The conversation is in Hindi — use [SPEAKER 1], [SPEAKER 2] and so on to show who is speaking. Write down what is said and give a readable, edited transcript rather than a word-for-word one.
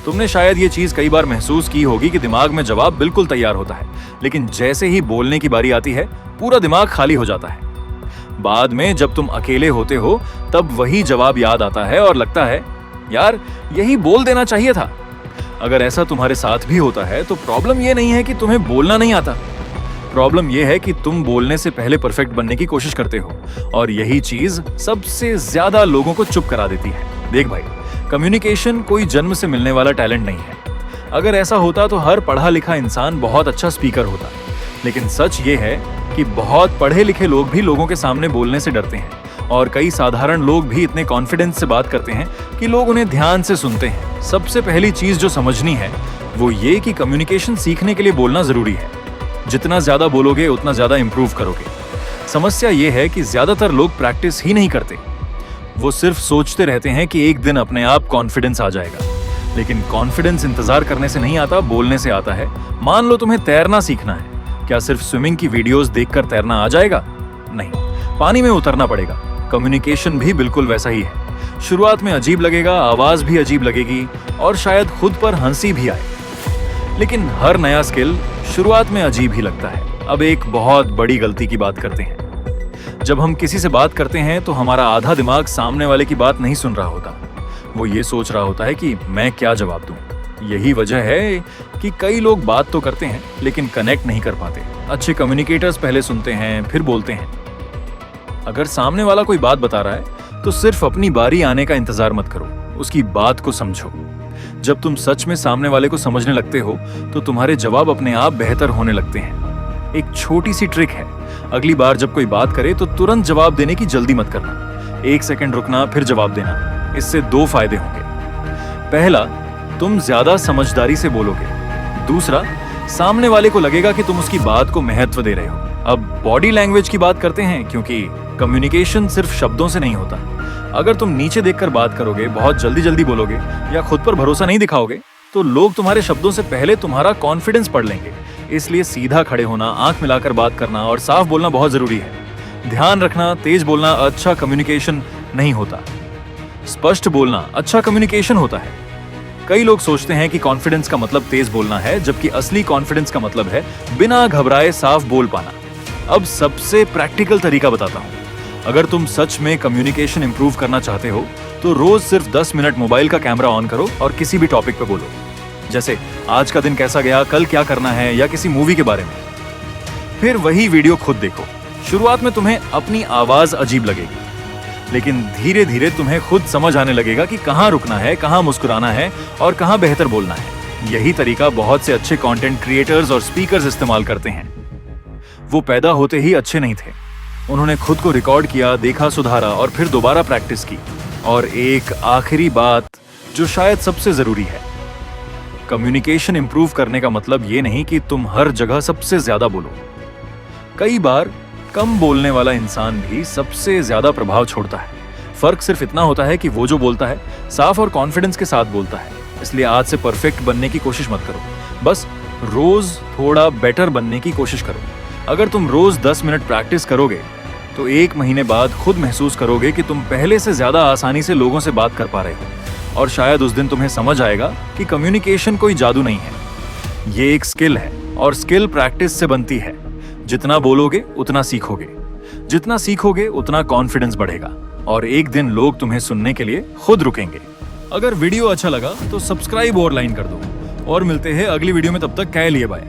[SPEAKER 1] तुमने शायद ये चीज कई बार महसूस की होगी कि दिमाग में जवाब बिल्कुल तैयार होता है, लेकिन जैसे ही बोलने की बारी आती है पूरा दिमाग खाली हो जाता है। बाद में जब तुम अकेले होते हो तब वही जवाब याद आता है और लगता है यार यही बोल देना चाहिए था। अगर ऐसा तुम्हारे साथ भी होता है तो प्रॉब्लम ये नहीं है कि तुम्हें बोलना नहीं आता, प्रॉब्लम यह है कि तुम बोलने से पहले परफेक्ट बनने की कोशिश करते हो, और यही चीज सबसे ज्यादा लोगों को चुप करा देती है। देख भाई, कम्युनिकेशन कोई जन्म से मिलने वाला टैलेंट नहीं है। अगर ऐसा होता तो हर पढ़ा लिखा इंसान बहुत अच्छा स्पीकर होता, लेकिन सच ये है कि बहुत पढ़े लिखे लोग भी लोगों के सामने बोलने से डरते हैं, और कई साधारण लोग भी इतने कॉन्फिडेंस से बात करते हैं कि लोग उन्हें ध्यान से सुनते हैं। सबसे पहली चीज जो समझनी है वो ये कि कम्युनिकेशन सीखने के लिए बोलना जरूरी है। जितना ज्यादा बोलोगे उतना ज्यादा इंप्रूव करोगे। समस्या ये है कि ज्यादातर लोग प्रैक्टिस ही नहीं करते, वो सिर्फ सोचते रहते हैं कि एक दिन अपने आप कॉन्फिडेंस आ जाएगा। लेकिन कॉन्फिडेंस इंतजार करने से नहीं आता, बोलने से आता है। मान लो तुम्हें तैरना सीखना है, क्या सिर्फ स्विमिंग की वीडियोस देखकर तैरना आ जाएगा? नहीं, पानी में उतरना पड़ेगा। कम्युनिकेशन भी बिल्कुल वैसा ही है। शुरुआत में अजीब लगेगा, आवाज भी अजीब लगेगी और शायद खुद पर हंसी भी आए, लेकिन हर नया स्किल शुरुआत में अजीब ही लगता है। अब एक बहुत बड़ी गलती की बात करते हैं। जब हम किसी से बात करते हैं तो हमारा आधा दिमाग सामने वाले की बात नहीं सुन रहा होता, वो ये सोच रहा होता है कि मैं क्या जवाब दूं। यही वजह है कि कई लोग बात तो करते हैं लेकिन कनेक्ट नहीं कर पाते। अच्छे कम्युनिकेटर्स पहले सुनते हैं फिर बोलते हैं। अगर सामने वाला कोई बात बता रहा है तो सिर्फ अपनी बारी आने का इंतजार मत करो, उसकी बात को समझो। जब तुम सच में सामने वाले को समझने लगते हो तो तुम्हारे जवाब अपने आप बेहतर होने लगते हैं। एक छोटी सी ट्रिक है, अगली बार जब कोई बात करे तो तुरंत जवाब देने की जल्दी मत करना। 1 सेकंड रुकना फिर जवाब देना। इससे 2 फायदे होंगे। पहला, तुम ज्यादा समझदारी से बोलोगे। दूसरा, सामने वाले को लगेगा कि तुम उसकी बात को महत्व दे रहे हो। अब बॉडी लैंग्वेज की बात करते हैं, क्योंकि कम्युनिकेशन सिर्फ शब्दों से नहीं होता। अगर तुम नीचे देखकर बात करोगे, बहुत जल्दी जल्दी बोलोगे या खुद पर भरोसा नहीं दिखाओगे तो लोग तुम्हारे शब्दों से पहले तुम्हारा कॉन्फिडेंस पढ़ लेंगे। इसलिए सीधा खड़े होना, आंख मिलाकर बात करना और साफ बोलना बहुत जरूरी है। ध्यान रखना, तेज बोलना अच्छा कम्युनिकेशन नहीं होता, स्पष्ट बोलना अच्छा कम्युनिकेशन होता है। कई लोग सोचते हैं कि कॉन्फिडेंस का मतलब तेज बोलना है, जबकि असली कॉन्फिडेंस का मतलब है बिना घबराए साफ बोल पाना। अब सबसे प्रैक्टिकल तरीका बताता हूं। अगर तुम सच में कम्युनिकेशन इंप्रूव करना चाहते हो तो रोज सिर्फ 10 मिनट मोबाइल का कैमरा ऑन करो और किसी भी टॉपिक पे बोलो, जैसे आज का दिन कैसा गया, कल क्या करना है, या किसी मूवी के बारे में। फिर वही वीडियो खुद देखो। शुरुआत में तुम्हें अपनी आवाज अजीब लगेगी, लेकिन धीरे धीरे तुम्हें खुद समझ आने लगेगा कि कहां रुकना है, कहां मुस्कुराना है और कहां बेहतर बोलना है। यही तरीका बहुत से अच्छे कंटेंट क्रिएटर्स और स्पीकर्स इस्तेमाल करते हैं। वो पैदा होते ही अच्छे नहीं थे, उन्होंने खुद को रिकॉर्ड किया, देखा, सुधारा और फिर दोबारा प्रैक्टिस की। और एक आखिरी बात जो शायद सबसे जरूरी है, कम्युनिकेशन इंप्रूव करने का मतलब ये नहीं कि तुम हर जगह सबसे ज्यादा बोलो। कई बार कम बोलने वाला इंसान भी सबसे ज्यादा प्रभाव छोड़ता है। फर्क सिर्फ इतना होता है कि वो जो बोलता है साफ और कॉन्फिडेंस के साथ बोलता है। इसलिए आज से परफेक्ट बनने की कोशिश मत करो, बस रोज थोड़ा बेटर बनने की कोशिश करो। अगर तुम रोज 10 मिनट प्रैक्टिस करोगे तो 1 महीने बाद खुद महसूस करोगे कि तुम पहले से ज्यादा आसानी से लोगों से बात कर पा रहे हो। और शायद उस दिन तुम्हें समझ आएगा कि कम्युनिकेशन कोई जादू नहीं है, ये एक स्किल है और स्किल प्रैक्टिस से बनती है। जितना बोलोगे उतना सीखोगे, जितना सीखोगे उतना कॉन्फिडेंस बढ़ेगा और एक दिन लोग तुम्हें सुनने के लिए खुद रुकेंगे। अगर वीडियो अच्छा लगा तो सब्सक्राइब और लाइन कर दो और मिलते हैं अगली वीडियो में। तब तक कह लिए बाय।